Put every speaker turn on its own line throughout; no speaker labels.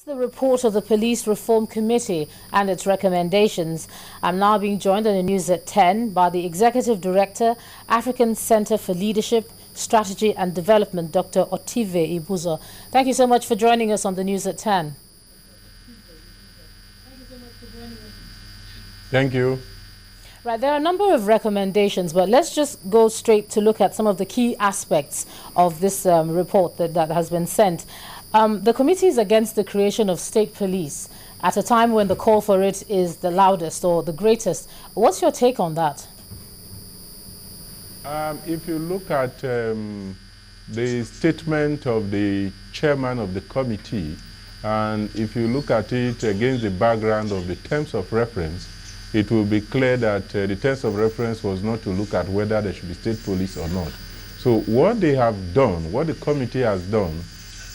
The report of the Police Reform Committee and its recommendations. I'm now being joined on the news at 10 by the Executive Director, African Center for Leadership, Strategy and Development, Dr. Otive Igbuzor. Thank you so much for joining us on the news at 10.
Thank you.
Right, there are a number of recommendations, but let's just go straight to look at some of the key aspects of this report that has been sent. The committee is against the creation of state police at a time when the call for it is the loudest or the greatest. What's your take on that?
If you look at the statement of the chairman of the committee, and if you look at it against the background of the terms of reference, it will be clear that the terms of reference was not to look at whether there should be state police or not. So what they have done, what the committee has done,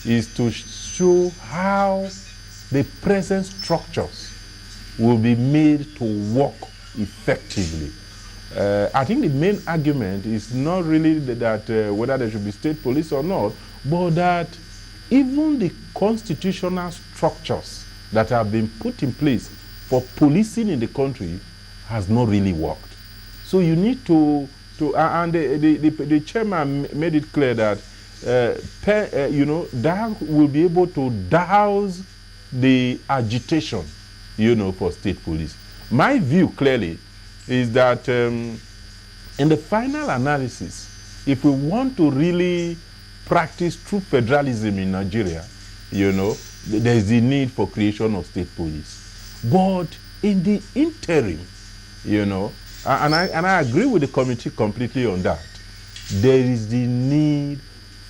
is to show how the present structures will be made to work effectively. I think the main argument is not really that whether there should be state police or not, but that even the constitutional structures that have been put in place for policing in the country has not really worked. So you need to and the chairman made it clear that that will be able to douse the agitation, for state police. My view clearly is that in the final analysis, if we want to really practice true federalism in Nigeria, there is the need for creation of state police. But in the interim, and I agree with the committee completely on that, there is the need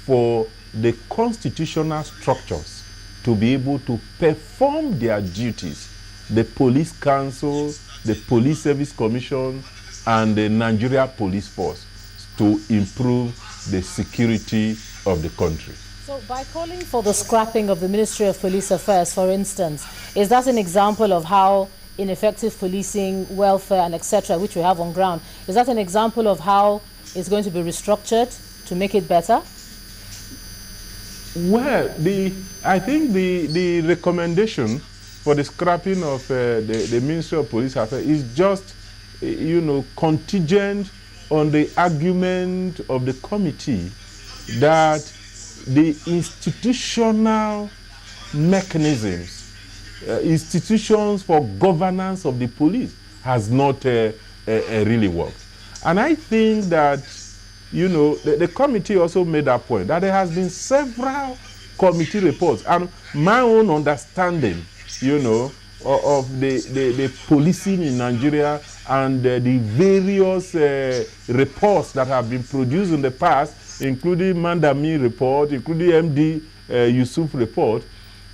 for the constitutional structures to be able to perform their duties. The Police Council, the Police Service Commission, and the Nigeria Police Force to improve the security of the country.
So by calling for the scrapping of the Ministry of Police Affairs, for instance, is that an example of how ineffective policing, welfare, and etc., which we have on ground, is that an example of how it's going to be restructured to make it better?
Well, I think the recommendation for the scrapping of the Ministry of Police Affairs is just, contingent on the argument of the committee that the institutional mechanisms, institutions for governance of the police has not really worked. And I think that the committee also made that point, that there has been several committee reports, and my own understanding, of the policing in Nigeria and the various reports that have been produced in the past, including Mandami report, including MD Yusuf report,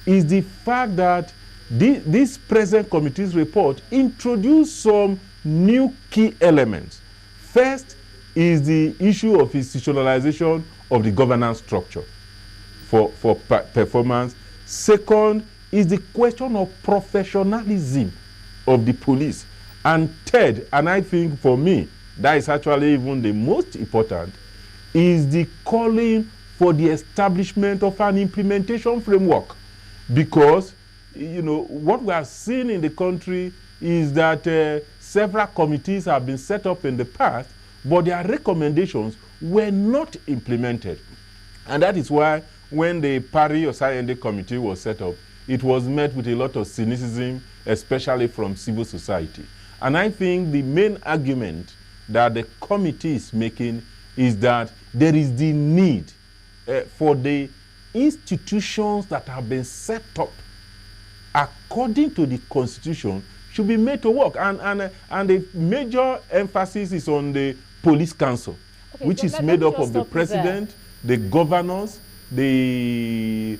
is the fact that this present committee's report introduced some new key elements. First is the issue of institutionalization of the governance structure for performance. Second is the question of professionalism of the police. And third, and I think for me, that is actually even the most important, is the calling for the establishment of an implementation framework. Because, what we are seeing in the country is that several committees have been set up in the past, but their recommendations were not implemented. And that is why when the Pari Osayende committee was set up, it was met with a lot of cynicism, especially from civil society. And I think the main argument that the committee is making is that there is the need for the institutions that have been set up according to the Constitution should be made to work. And the major emphasis is on the Police Council, which is made up of the President, the governors, the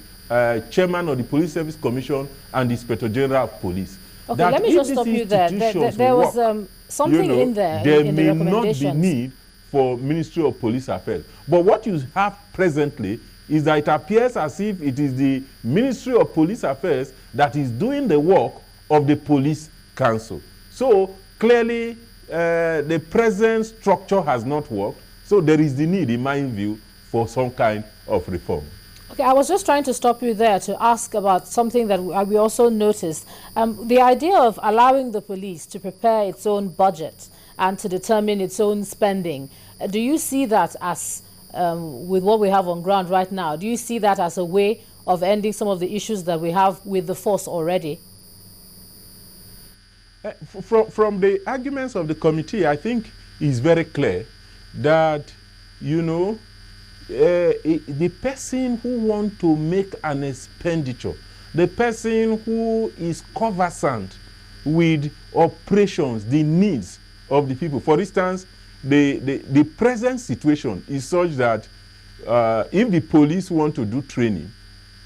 chairman of the Police Service Commission, and the Inspector General of Police.
Okay, let me just stop you there. There was something in there.
There
in
may
the
not be need for Ministry of Police Affairs. But what you have presently is that it appears as if it is the Ministry of Police Affairs that is doing the work of the Police Council. So clearly, the present structure has not worked. So there is the need, in my view, for some kind of reform.
Okay, I was just trying to stop you there to ask about something that we also noticed. The idea of allowing the police to prepare its own budget and to determine its own spending. Do you see that as, with what we have on ground right now, do you see that as a way of ending some of the issues that we have with the force already?
From the arguments of the committee, I think it's very clear that, you know, the person who wants to make an expenditure, the person who is conversant with operations, the needs of the people. For instance, the present situation is such that if the police want to do training,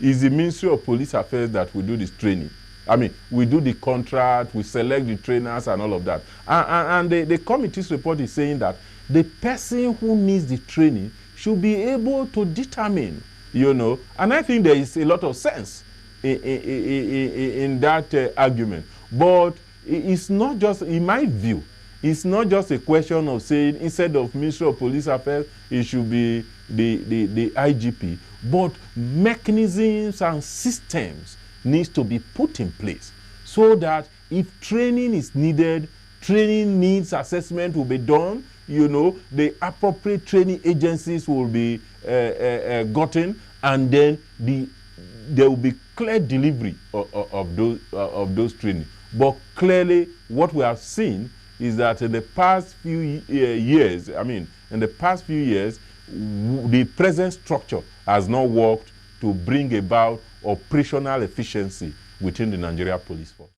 it's the Ministry of Police Affairs that will do this training. I mean, we do the contract, we select the trainers and all of that. And the committee's report is saying that the person who needs the training should be able to determine, you know. And I think there is a lot of sense in that argument. But it's not just, in my view, it's not just a question of saying instead of Ministry of Police Affairs, it should be the IGP. But mechanisms and systems needs to be put in place so that if training is needed, training needs assessment will be done, you know, the appropriate training agencies will be gotten, and then there will be clear delivery of those training. But clearly, what we have seen is that in the past few years, the present structure has not worked to bring about operational efficiency within the Nigeria Police Force.